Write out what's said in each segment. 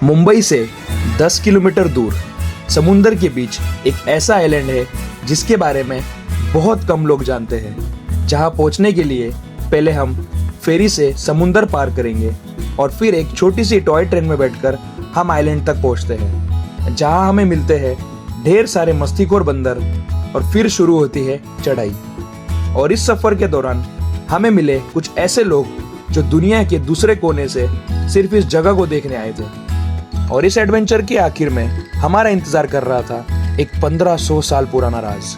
मुंबई से 10 किलोमीटर दूर समुंदर के बीच एक ऐसा आइलैंड है जिसके बारे में बहुत कम लोग जानते हैं। जहां पहुंचने के लिए पहले हम फेरी से समुंदर पार करेंगे और फिर एक छोटी सी टॉय ट्रेन में बैठकर हम आइलैंड तक पहुंचते हैं, जहां हमें मिलते हैं ढेर सारे मस्तीखोर बंदर और फिर शुरू होती है चढ़ाई। और इस सफर के दौरान हमें मिले कुछ ऐसे लोग जो दुनिया के दूसरे कोने से सिर्फ इस जगह को देखने आए थे। और इस एडवेंचर के आखिर में हमारा इंतजार कर रहा था एक 1500 साल पुराना राज।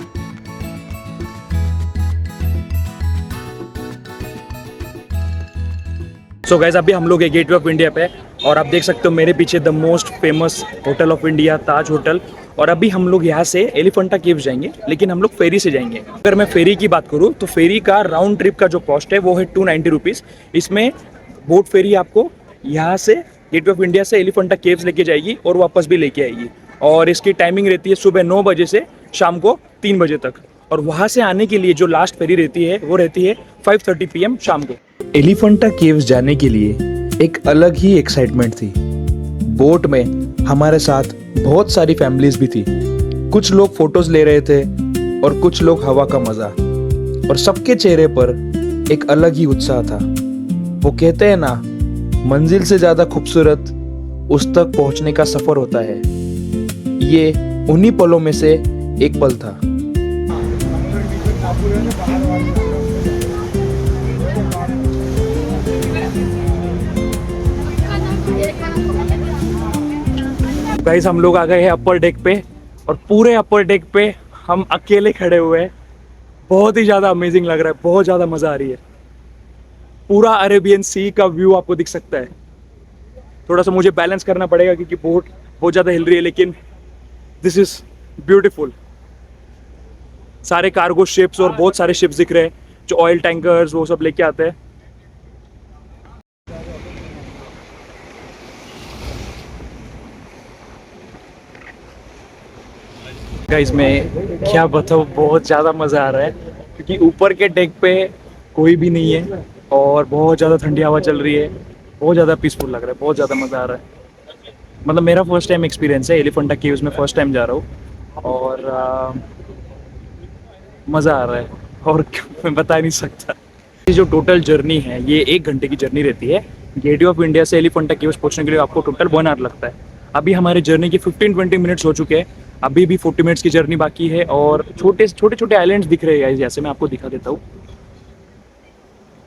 सो गाइस, अभी हम लोग गेटवे ऑफ इंडिया पे और आप देख सकते हो मेरे पीछे the most famous hotel of India, Taj hotel. और अभी हम लोग यहाँ से एलिफेंटा केव्स जाएंगे, लेकिन हम लोग फेरी से जाएंगे। अगर मैं फेरी की बात करूँ तो फेरी का राउंड ट्रिप का जो कॉस्ट है वो है 290 रुपीज़। इसमें बोट फेरी आपको यहाँ से गेटवे ऑफ इंडिया से एलिफेंटा केव्स लेके जाएगी और वापस भी लेके आएगी। और इसकी टाइमिंग रहती है सुबह 9 बजे से शाम को 3 बजे तक। और वहाँ से आने के लिए जो लास्ट फेरी रहती है वो रहती है 5:30 PM शाम को। एलिफेंटा केव्स जाने के लिए एक अलग ही एक्साइटमेंट थी। बोट में हमारे साथ बहुत सारी फैमिलीज भी थी। कुछ लोग फोटोज ले रहे थे और कुछ लोग हवा का मजा। और सबके चेहरे पर एक अलग ही उत्साह था। वो कहते हैं ना, मंजिल से ज्यादा खूबसूरत उस तक पहुंचने का सफर होता है। ये उन्हीं पलों में से एक पल था। गाइस, हम लोग आ गए हैं अपर डेक पे और पूरे अपर डेक पे हम अकेले खड़े हुए हैं। बहुत ही ज़्यादा अमेजिंग लग रहा है, बहुत ज़्यादा मज़ा आ रही है। पूरा अरेबियन सी का व्यू आपको दिख सकता है। थोड़ा सा मुझे बैलेंस करना पड़ेगा क्योंकि बोट बहुत ज़्यादा हिल रही है, लेकिन दिस इज़ ब्यूटीफुल। सारे कार्गो शिप्स और बहुत सारे शिप्स दिख रहे हैं जो ऑयल टैंकर्स वो सब लेके आते हैं। गाइस, मैं क्या बताऊँ, बहुत ज़्यादा मज़ा आ रहा है क्योंकि ऊपर के डेक पे कोई भी नहीं है और बहुत ज़्यादा ठंडी हवा चल रही है। बहुत ज़्यादा पीसफुल लग रहा है, बहुत ज़्यादा मज़ा आ रहा है। मतलब मेरा फर्स्ट टाइम एक्सपीरियंस है एलिफेंटा केव्स में, फर्स्ट टाइम जा रहा हूँ और मज़ा आ रहा है और मैं बता नहीं सकता। ये जो टोटल जर्नी है ये 1 घंटे की जर्नी रहती है। गेटवे ऑफ इंडिया से एलिफेंटा केव्स पहुँचने के लिए आपको टोटल 1 आवर लगता है। अभी हमारे जर्नी के 15-20 मिनट्स हो चुके हैं। अभी भी 40 मिनट्स की जर्नी बाकी है और छोटे छोटे आइलैंड्स दिख रहे हैं। जैसे मैं आपको दिखा देता हूँ,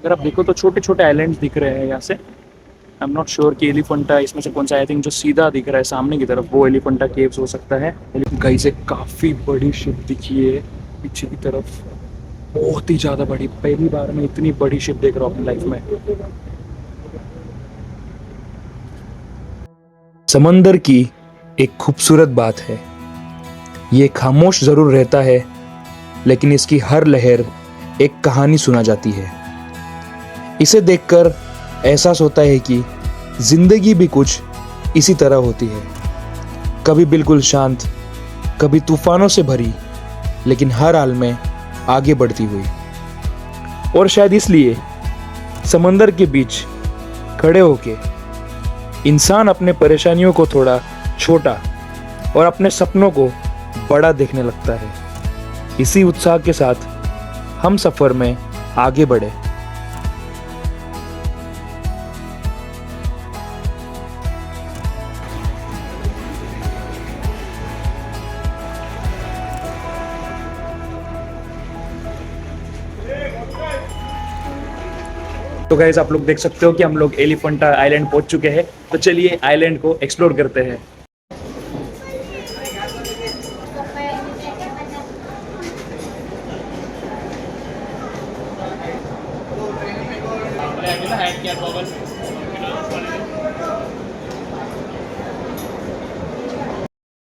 अगर आप देखो तो छोटे छोटे आइलैंड्स दिख रहे हैं यहाँ से। आई एम नॉट श्योर कि एलिफेंटा इसमें से कौन सा। आई थिंक जो सीधा दिख रहा है सामने की तरफ वो एलिफेंटा केव्स हो सकता है। गाइस, एक काफ़ी बड़ी शिप दिखी है पीछे की तरफ, बहुत ही ज़्यादा बड़ी। पहली बार मैं इतनी बड़ी शिप देख रहा हूँ अपनी लाइफ में। समंदर की एक खूबसूरत बात है, ये खामोश जरूर रहता है लेकिन इसकी हर लहर एक कहानी सुना जाती है। इसे देखकर एहसास होता है कि जिंदगी भी कुछ इसी तरह होती है, कभी बिल्कुल शांत, कभी तूफानों से भरी, लेकिन हर हाल में आगे बढ़ती हुई। और शायद इसलिए समंदर के बीच खड़े होके इंसान अपने परेशानियों को थोड़ा छोटा और अपने सपनों को बड़ा देखने लगता है। इसी उत्साह के साथ हम सफर में आगे बढ़े। तो गाइस, आप लोग देख सकते हो कि हम लोग एलिफेंटा आइलैंड पहुंच चुके हैं। तो चलिए आइलैंड को एक्सप्लोर करते हैं।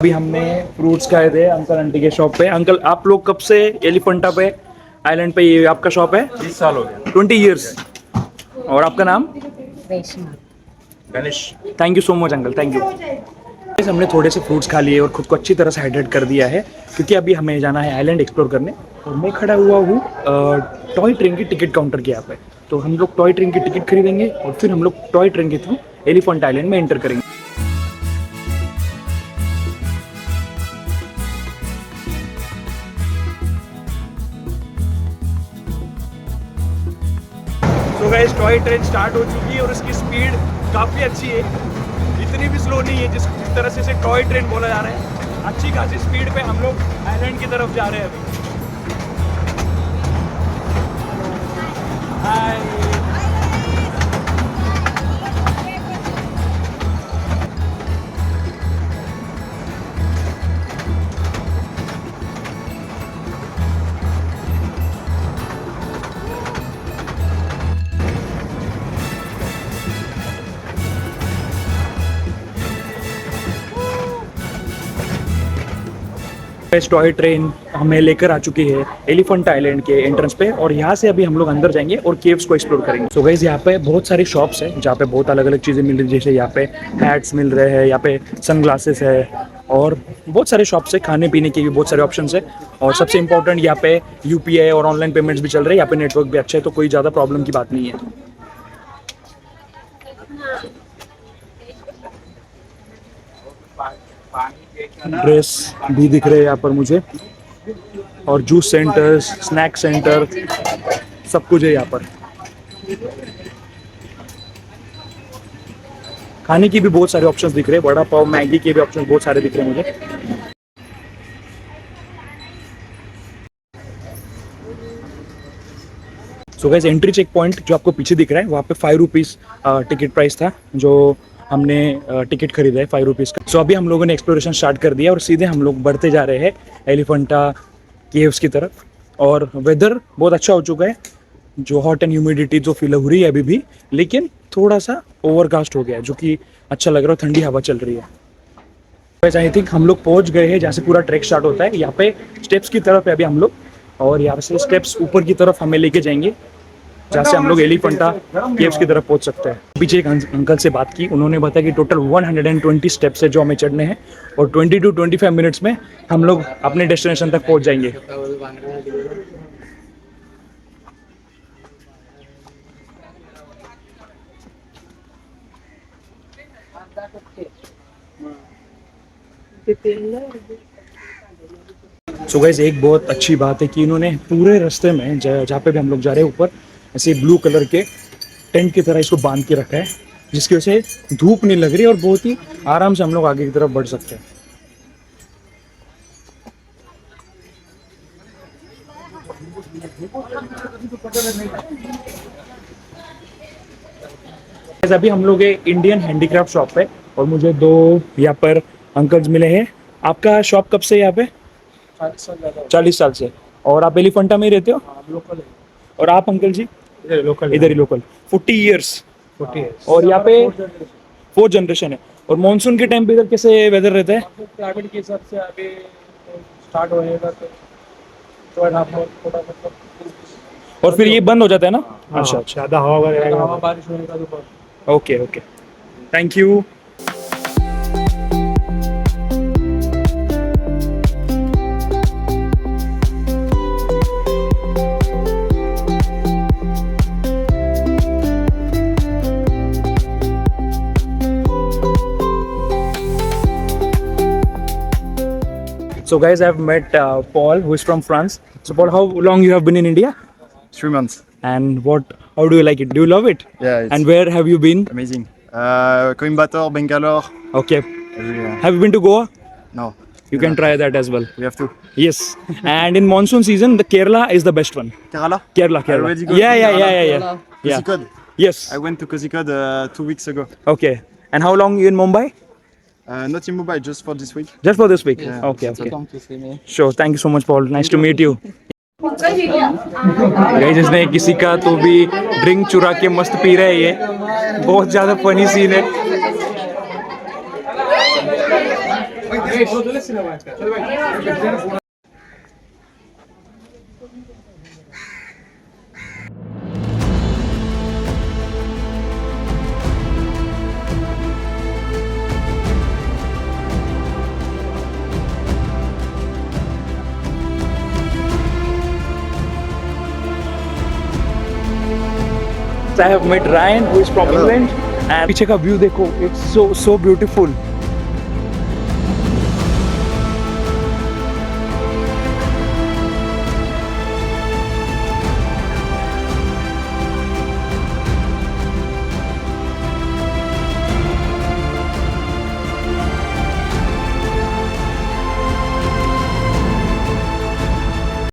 अभी हमने फ्रूट्स खाए थे अंकल आंटी के शॉप पे। अंकल, आप लोग कब से एलिफेंटा पे आइलैंड पे ये आपका शॉप है? 20 साल हो गया। 20 ईयर्स। और आपका नाम? Ganesh. Thank you so much uncle, thank you. हमने थोड़े से फ्रूट्स खा लिए और खुद को अच्छी तरह से हाइड्रेट कर दिया है क्योंकि अभी हमें जाना है आइलैंड एक्सप्लोर करने। और मैं खड़ा हुआ हूँ टॉय ट्रेन की टिकट काउंटर के यहाँ पे। तो हम लोग टॉय ट्रेन की टिकट खरीदेंगे और फिर हम लोग टॉय ट्रेन के थ्रू एलिफेंट आइलैंड में एंटर करेंगे। टॉय ट्रेन स्टार्ट हो चुकी है और इसकी स्पीड काफ़ी अच्छी है, इतनी भी स्लो नहीं है जिस तरह से इसे टॉय ट्रेन बोला जा रहा है। अच्छी खासी स्पीड पे हम लोग आइलैंड की तरफ जा रहे हैं अभी। हाय। टॉय ट्रेन हमें लेकर आ चुकी है एलिफेंट आइलैंड के एंट्रेंस पे और यहाँ से अभी हम लोग अंदर जाएंगे और केव्स को एक्सप्लोर करेंगे। सो गाइस यहाँ पे बहुत सारी शॉप्स हैं जहाँ पे बहुत अलग अलग चीज़ें मिल रही है, जैसे यहाँ पे हैट्स मिल रहे हैं, यहाँ पे सनग्लासेस है और बहुत सारे शॉप्स है, खाने पीने के भी बहुत सारे ऑप्शंस है। और सबसे इंपॉर्टेंट यहाँ पे यूपीआई और ऑनलाइन पेमेंट्स भी चल रहे हैं, यहाँ पे नेटवर्क भी अच्छा है, तो कोई ज़्यादा प्रॉब्लम की बात नहीं है। ड्रेस भी दिख रहे हैं यहाँ पर मुझे और जूस सेंटर्स, स्नैक सेंटर, सब कुछ है यहाँ पर। खाने की भी बहुत सारे ऑप्शंस दिख रहे हैं, वड़ा पाव, मैगी के भी ऑप्शंस बहुत सारे दिख रहे हैं मुझे। So guys entry check point जो आपको पीछे दिख रहा है वहाँ पे 5 रुपीज़ टिकट प्राइस था जो हमने टिकट खरीदा है 5 रुपीज़ का। सो अभी हम लोगों ने एक्सप्लोरेशन स्टार्ट कर दिया और सीधे हम लोग बढ़ते जा रहे हैं एलिफेंटा केव्स की तरफ। और वेदर बहुत अच्छा हो चुका है, जो हॉट एंड ह्यूमिडिटी जो फील हो रही है अभी भी, लेकिन थोड़ा सा ओवरकास्ट हो गया है जो कि अच्छा लग रहा है, ठंडी हवा चल रही है। वैसे आई थिंक हम लोग पहुंच गए हैं जहाँ से पूरा ट्रैक स्टार्ट होता है। यहाँ पे स्टेप्स की तरफ है अभी हम लोग और यहाँ से स्टेप्स ऊपर की तरफ हमें लेके जाएंगे जहाँ से हम लोग एलिफेंटा केव्स की तरफ पहुंच सकते हैं। पीछे एक अंकल से बात की, उन्होंने बताया कि टोटल 120 स्टेप्स है जो हमें चढ़ने हैं और 20 to 25 मिनट्स में हम लोग अपने डेस्टिनेशन तक पहुंच जाएंगे। सो गाइस एक बहुत अच्छी बात है कि इन्होंने पूरे रास्ते में जहाँ पे भी हम लोग जा रहे हैं ऊपर ऐसे ब्लू कलर के टेंट की तरह इसको बांध के रखा है, जिसकी वजह से धूप नहीं लग रही और बहुत ही आराम से हम लोग आगे की तरफ बढ़ सकते हैं। अभी हम लोग इंडियन हैंडीक्राफ्ट शॉप पे और मुझे 2 यहाँ पर अंकल्स मिले हैं। आपका शॉप कब से यहाँ पे? 40 साल से। और आप एलिफेंटा में ही रहते हो? लोकल है। और आप अंकल जी? इधर ही लोकल। 40 इयर्स। और यहाँ पे 4th जनरेशन है। और मॉनसून के टाइम पे इधर कैसे वेदर रहता है? क्लाइमेट के हिसाब से अभी स्टार्ट होएगा तो और फिर ये बंद हो जाता है ना? अच्छा अच्छा, ज़्यादा हवा बारिश होने का तो okay okay, thank you. So guys, I've met Paul, who is from France. So Paul, how long you have been in India? 3 months. And how do you like it? Do you love it? Yeah, it's And where have you been? amazing. Coimbatore, Bangalore. Okay. Everywhere. Have you been to Goa? No, You can try that as well. we have to. Yes. And in monsoon season, the Kerala is the best one. Kerala? Kerala. already got Yeah, to yeah, Kerala. yeah, yeah, yeah. Yeah. Kozhikode. Yes. I went to Kozhikode 2 weeks ago. Okay. And how long you in Mumbai? Not in Mumbai, just for this week. Just for this week. Yeah. Okay, okay. Sure. Thank you so much, Paul. Nice to meet you. Guys इसने किसी का तो भी drink चुरा के मस्त P रहा है, ये बहुत ज्यादा फनी सीन है। I have met Ryan, who is from Hello. England, and पीछे का व्यू देखो, it's so beautiful.